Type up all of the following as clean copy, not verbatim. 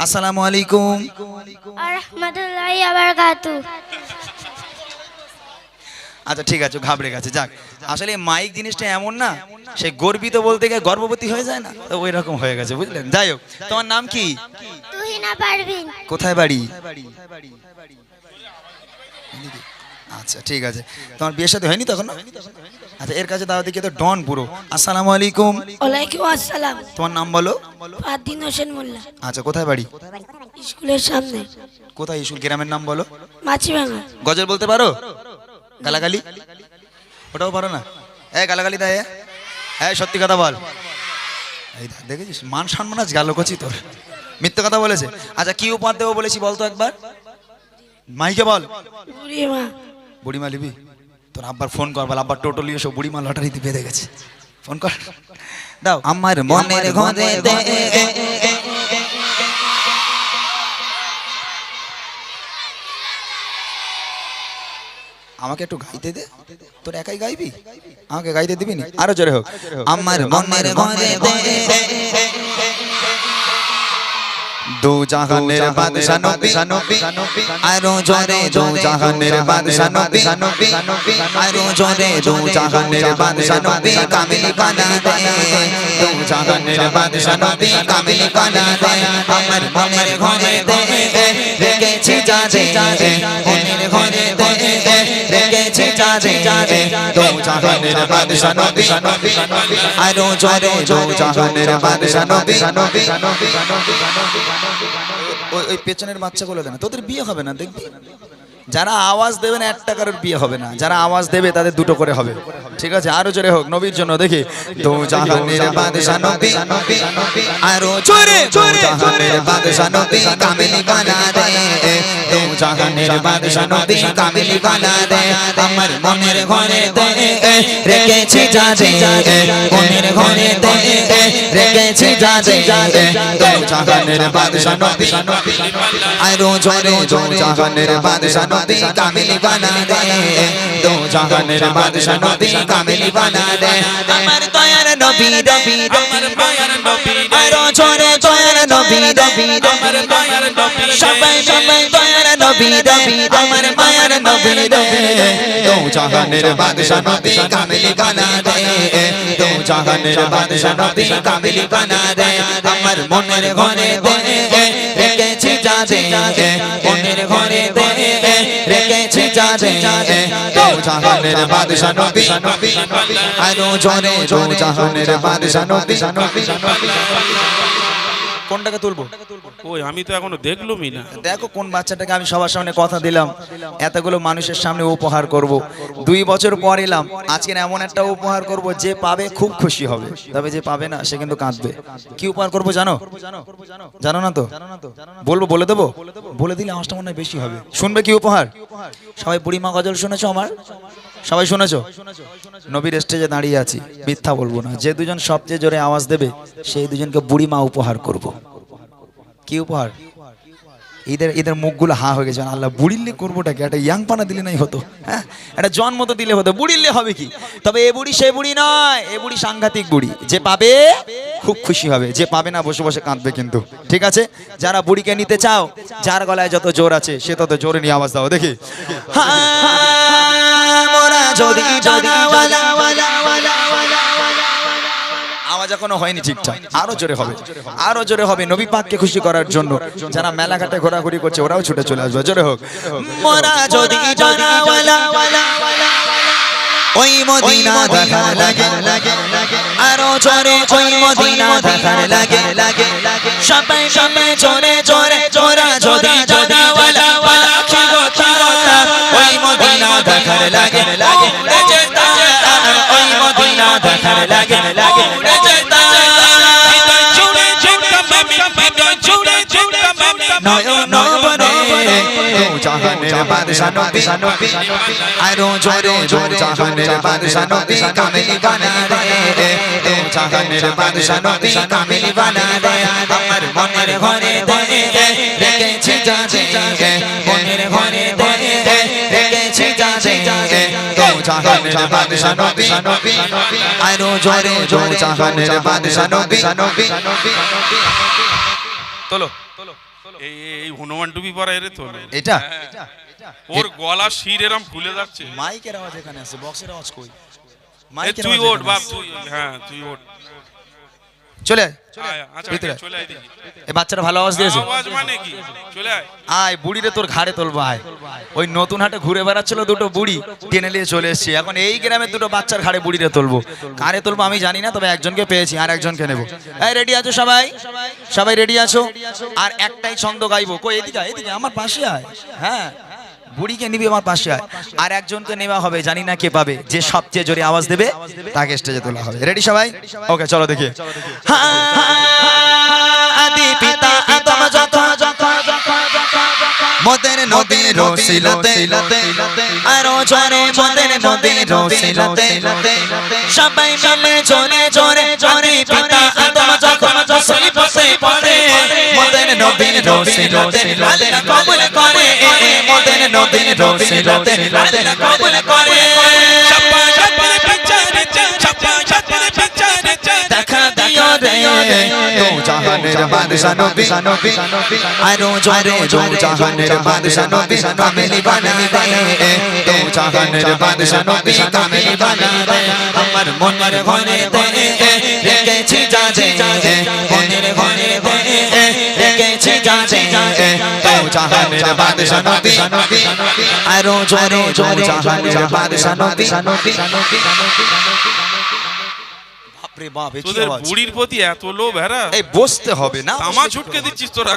আসসালামু আলাইকুম আর রাহমাতুল্লাহি ওয়া বারাকাতু। আচ্ছা ঠিক আছে, ঘাবড়ে গেছে। যাক, আসলে মাইক জিনিসটা এমন না, সে গর্বিত বলতে গিয়ে গর্ভবতী হয়ে যায় না, তো ওই রকম হয়ে গেছে, বুঝলেন। যাই হোক, তোমার নাম কি? তুহিনা পারভিন। কোথায় বাড়ি? আচ্ছা ঠিক আছে, তোমার বিয়ের সাথে হয়নি তখন? আচ্ছা, এর কাছে দাও দেখি, তো ডন পুরো। আসসালামু আলাইকুম। ওয়ালাইকুম আসসালাম। তোমার নাম বলো। ফারদিন হোসেন মোল্লা। আচ্ছা, কোথায় বাড়ি? স্কুলের সামনে। কোথায় স্কুল? গ্রামের নাম বলো। মাছিভাঙা। গজল বলতে পারো? গালাগালি ওটাও পারো না? গালাগালি দেয়, হ্যাঁ সত্যি কথা বল। এই দেখেছিস, মান সম্মান আজ গেল কচি তোর, মিথ্যে কথা বলেছে। আচ্ছা, কি উপহার দেবো বলেছি বলতো একবার, মাইকে বল। বুড়িমা। বুড়িমা নিবি? তোর আব্বার ফোন কর, বল আব্বার টোটো নিয়ে এসো, বুড়িমা লটারিতে বেঁধে গেছে, ফোন কর। দাও। আমার মনের ঘরে আমাকে একটু গাইতে দে, তোর একাই গাইবি, আমাকে গাইতে দিবি না? আরো জোরে হোক। আমার মনের ঘরে দু জাহানের বাদশা নবী, আরো জোরে দু জাহানের বাদশা নবী, আরো জোরে দু জাহানের বাদশা নবী, কামিল কানা দে, দু জাহানের বাদশা নবী, কামিল কানা দে। আমার মনের ঘরে রেখেছি যারে, মনের ঘরে রেখেছি যারে, দু জাহানের বাদশা নবী, আরো জোরে দু জাহানের বাদশা নবী। ওই পেছনের বাচ্চাগুলো দেনা, তোদের বিয়ে হবে না দেখবি। যারা আওয়াজ দেবে না একটা কারোর বিয়ে হবে না, যারা আওয়াজ দেবে তাদের দুটো করে হবে, ঠিক আছে? আরো জোরে হোক নবীর জন্য, দেখি। দু জাহানের বাদশা নবী, আরো জোরে দু জাহানের বাদশা নবী, কামিল কানা দে, দু জাহানের বাদশা নবী, কামিল কানা দে। আমার মনের ঘরে রেখেছি যারে, মনের ঘরে রেখেছি যারে, দু জাহানের বাদশা নবী, আরো জোরে দু জাহানের বাদশা নবী, কামিল বানা দে, দু জাহানের বাদশা নবী, কামিল বানা দে। আমার দয়ার নবী, আমার দয়ার নবী, আরো জোরে দয়ার নবী, আমার দয়ার নবী, সবাই সবাই দয়ার নবী, আমার মায়ার নবী, দু জাহানের বাদশা নবী, কামিল বানা দে, দু জাহানের বাদশা নবী, কামিল বানা দে। আমার মনের ঘরে রেখেছি যারে, মনের ঘরে রেখেছি যারে, দু জাহানের বাদশা নবী, আরো জোরে দু জাহানের বাদশা নবী। কোনটাকে তুলবো? ওই আমি তো এখনো দেখলুমই না। দেখো কোন বাচ্চাটাকে আমি সবার সামনে কথা দিলাম, এতগুলো মানুষের সামনে উপহার করব, 2 বছর পর এলাম, আজকে এমন একটা উপহার করব যে পাবে খুব খুশি হবে, তবে যে পাবে না সে কিন্তু কাঁদবে। কি উপহার করব জানো? জানো না তো? বলবো, বলে দেবো? বলে দিলে আওয়াজটা মনে হয় বেশি হবে। শুনবে কি উপহার? সবাই বুড়িমা গজল শুনেছো আমার? সবাই শুনেছো? নবীর স্টেজে দাঁড়িয়ে আছি, মিথ্যা বলবো না, যে দুজন সবচেয়ে জোরে আওয়াজ দেবে সেই দুজনকে বুড়িমা উপহার করব। কি উপহার? এদের মুখগুলো হা হয়ে গেছে, আল্লাহ বুড়িল্লে করবোটা কি, একটা ইয়াং পানা দিলে নাই হতো, হ্যাঁ একটা জন্ম তো দিলে হতো, বুড়িল্লে হবে কি? তবে এ বুড়ি সে বুড়ি নয়, এ বুড়ি সাংঘাতিক বুড়ি, যে পাবে খুব খুশি হবে, যে পাবে না বসে বসে কাঁদবে কিন্তু, ঠিক আছে? যারা বুড়িকে নিতে চাও, যার গলায় যত জোর আছে সে তত জোরে নিয়ে আওয়াজ দাও দেখি। আওয়াজ এখনো হয়নি ঠিকঠাক, আরো জোরে হবে, আরো জোরে হবে, নবী পাককে খুশি করার জন্য। যারা মেলাঘাটে ঘোরাঘুরি করছে ওরাও ছুটে চলে আসবে, জোরে হোক। মোরা যদি জানাওয়ালা ওই মদিনা দেখার লাগে, আরো জোরে ওই মদিনা দেখার লাগে, সবাই সবাই জোরে জোরে জোরা যদি জানাওয়ালা ওই মদিনা দেখার লাগে, ওই মদিনা দেখার লাগে, জাহানের বাদশা নবী, আরো জোরে দু জাহানের বাদশা নবী, কামিল বানা দে, দু জাহানের বাদশা নবী, কামিল বানা দে। আমার মনের ঘরে রেখেছি যারে, মনের ঘরে রেখেছি যারে, দু জাহানের বাদশা নবী, আরো জোরে দু জাহানের বাদশা নবী। তোলো এই এই হনুমান টুপি পরা এরে তোলো। এটা ওর গলা শির এরম ফুলে যাচ্ছে। মাইকের আওয়াজ এখানে আছে, বক্সের আওয়াজ কই? এ মাইকের তুই আওয়াজ ওঠ এখানে বাপ, আছে। তুই হ্যাঁ তুই ওঠ। চলে আয়। আয়, আচ্ছা ভিতরে। চলে আয় দেখি। এই বাচ্চাটা ভালো আওয়াজ দিয়েছে। আওয়াজ মানে কি? চলে আয়। আয় বুড়িরে তোর ঘাড়ে তুলবো আয়। ওই নতুন হাটে ঘুরে বেড়াচ্ছিল দুটো বুড়ি, টেনে নিয়ে চলে এসেছি। এখন এই গ্রামে দুটো বাচ্চার ঘাড়ে বুড়িরে তুলবো। ঘাড়ে তুলবো আমি জানি না, তবে একজনকে পেয়েছি, আর একজনকে নেবো। এই রেডি আছো সবাই? সবাই রেডি আছো? আর একটাই ছন্দ গাইবো। কই এদিকে এদিকে আমার পাশে আয়। হ্যাঁ বুড়িকে নিবি আমার পাশে আয়। আর একজনকে নেওয়া হবে, জানি না কে পাবে। যে সবচেয়ে জোরে আওয়াজ দেবে তাকে স্টেজে তোলা হবে। রেডি সবাই? ওকে চলো দেখি। আদি পিতা আদম যত মোদের নদীর রসিলতে আরো জোরে মোদের নদীর রসিলতে সবাই মিলে জোরে জোরে জোরে পিতা আদম যখন মুসিবতে পড়ে মোদের নদীর রসিলতে আল্লাহ কবুল করে। মোদের নদীর রসিলতে আল্লাহ কবুল করে। চাপা চাপার পিছনে চাপা চাপার পিছনে দেখা দিও রে তো জাহানের বাদশা নবী আরো জোরে জোরে জাহানের বাদশা নবী কামেলি বানাই দে। তো জাহানের বাদশা নবী কামেলি বানাই দে। আমার মনের ঘরে দে রেখেছি যাজে মনের ঘরে দে রেখেছি যাজে। তো জাহানের বাদশা নবী আরো জোরে জোরে জাহানের বাদশা নবী। বাপরে বাপ, এ কি তোদের আওয়াজ? বুড়ির প্রতি এত লোভ হ্যাঁ? এই বসতে হবে না, তামা ছুটকে দিচ্ছিস তোরা।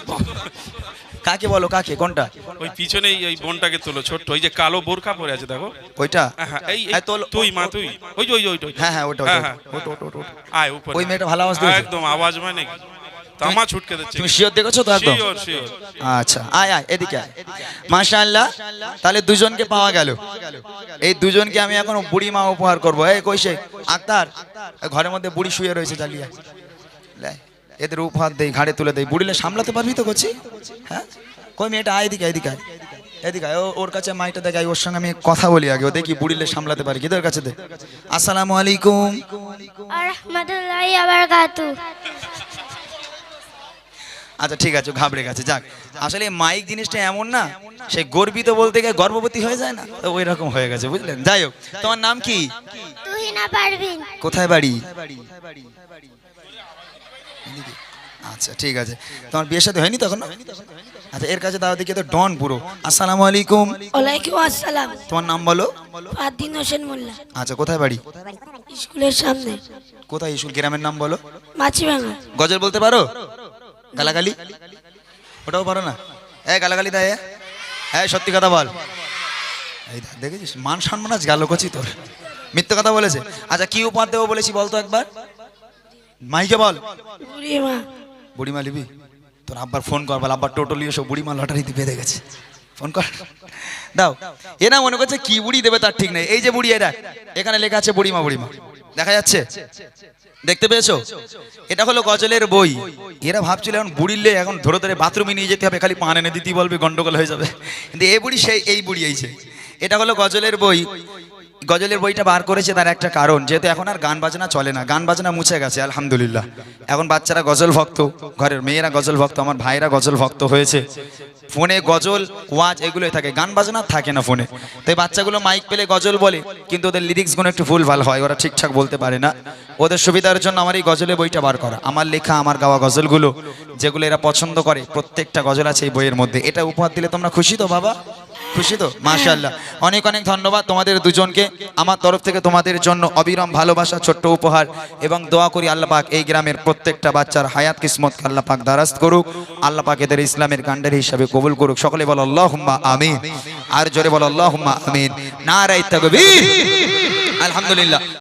কাকে বলো? কাকে? কোনটা? ওই পিছনেই ওই বোনটাকে তোলো, ছোট্ট ওই যে কালো বোরখা পরে আছে দেখো। ওইটা? হ্যাঁ, এই এই তোলো। তুই মা তুই ওই যে ওই যে ওইটা। হ্যাঁ হ্যাঁ ওটা হ্যাঁ, ওটা হ্যাঁ। ওটা ওটা ওটা। আয় উপরে। ওই মেয়েটা ভালো আওয়াজ দিয়েছে? একদম আওয়াজ মানে কি? তামা ছুটকে দিচ্ছে। তুমি শিওর দেখেছো তো একদম? Sure sure. আচ্ছা আয় আয় এদিকে আয়। মাশাআল্লাহ, তাহলে দুজনকে পাওয়া গেল। এই দুজনকে আমি এখন বুড়ি মা উপহার করবো। এই কইছে আক্তার, ঘরের মধ্যে বুড়ি শুয়ে রয়েছে, জ্বালিয়ে লে, এদের উপহার দেই, ঘাড়ে তুলে দেই। বুড়িলে সামলাতে পারবি তো করছি? হ্যাঁ কই মেয়েটা? আয় এদিকে এদিকে আয় এদিকে আয়। ওর কাছে মাইটা দেখাই, ওর সঙ্গে আমি কথা বলি আগে, ও দেখি বুড়িলে সামলাতে পারি কি। তোর কাছে দে। আসসালামু আলাইকুম। আর রহমতুল্লাহি ওয়া বারাকাতু। আচ্ছা ঠিক আছে, ঘাবড়ে গেছে। যাক, আসলে মাইক জিনিসটা এমন না, সে গর্বিত বলতে গিয়ে গর্ভবতী হয়ে যায় না, তো ওই রকম হয়ে গেছে, বুঝলেন? যাই হোক, তোমার নাম কি? তুহিনা পারভিন। কোথায় বাড়ি? আচ্ছা ঠিক আছে, তোমার বিয়ের সাথে হয়নি তখন? আচ্ছা এর কাছে দাও দেখি, তো ডন পুরো। আসসালামু আলাইকুম। ওয়ালাইকুম আসসালাম। তোমার নাম বলো? ফারদিন হোসেন মোল্লা। আচ্ছা কোথায় বাড়ি? স্কুলের সামনে। কোথায় স্কুল? গ্রামের নাম বলো। মাছিভাঙা। গজল বলতে পারো? গালাগালি ওটাও পারো না? গালাগালি দেয়? হ্যাঁ সত্যি কথা বল। এই দেখেছিস, মান সম্মান আজ গেল কচি তোর, মিথ্যে কথা বলেছে। আচ্ছা কি উপহার দেবো বলেছি বলতো একবার, মাইকে বল। বুড়িমা। বুড়িমা নিবি? তোর আব্বার ফোন কর, বল আব্বার টোটো নিয়ে এসো, বুড়িমা লটারিতে বেঁধে গেছে। ফোন কর, দাও। এ না মনে করছে কি বুড়ি দেবে তার ঠিক নেই। এই যে বুড়ি, এটা এখানে লেখা আছে বুড়িমা, বুড়িমা দেখা যাচ্ছে, দেখতে পেয়েছো? এটা হলো গজলের বই। এরা ভাবছিল এখন বুড়িলে এখন ধরে ধরে বাথরুমে নিয়ে যেতে হবে, খালি পান এনে দিতে বলবে, গন্ডগোল হয়ে যাবে। কিন্তু এই বুড়ি সেই এই বুড়ি এইছে। এটা হলো গজলের বই। গজলের বইটা বার করেছে তার একটা কারণ, যেহেতু এখন আর গান বাজনা চলে না, গান বাজনা মুছে গেছে আলহামদুলিল্লাহ। এখন বাচ্চারা গজল ভক্ত, ঘরের মেয়েরা গজল ভক্ত, আমার ভাইরা গজল ভক্ত হয়েছে। ফোনে গজল ওয়াজ এগুলোই থাকে, গান বাজনা থাকে না ফোনে। তাই বাচ্চাগুলো মাইক পেলে গজল বলে, কিন্তু ওদের লিরিক্সগুলো একটু ভুল ভাল হয়, ওরা ঠিকঠাক বলতে পারে না। ওদের সুবিধার জন্য আমার এই গজলের বইটা বার করা, আমার লেখা আমার গাওয়া গজলগুলো যেগুলো এরা পছন্দ করে, প্রত্যেকটা গজল আছে এই বইয়ের মধ্যে। এটা উপহার দিলে তোমরা খুশি তো বাবা? খুশি তো? মাশাআল্লাহ, অনেক অনেক ধন্যবাদ তোমাদের দুজনকে। আমার তরফ থেকে তোমাদের জন্য অবিরাম ভালোবাসা, ছোট্ট উপহার, এবং দোয়া করি আল্লাহ পাক এই গ্রামের প্রত্যেকটা বাচ্চার হায়াত কিসমতকে আল্লাহ পাক দারাজ করুক, আল্লাহ পাক এদের ইসলামের কাণ্ডারি হিসাবে কবুল করুক। সকলে বলো আল্লাহুম্মা আমিন। আর জোরে বলো আল্লাহুম্মা আমিন। নারায়ে তাকবীর। আলহামদুলিল্লাহ।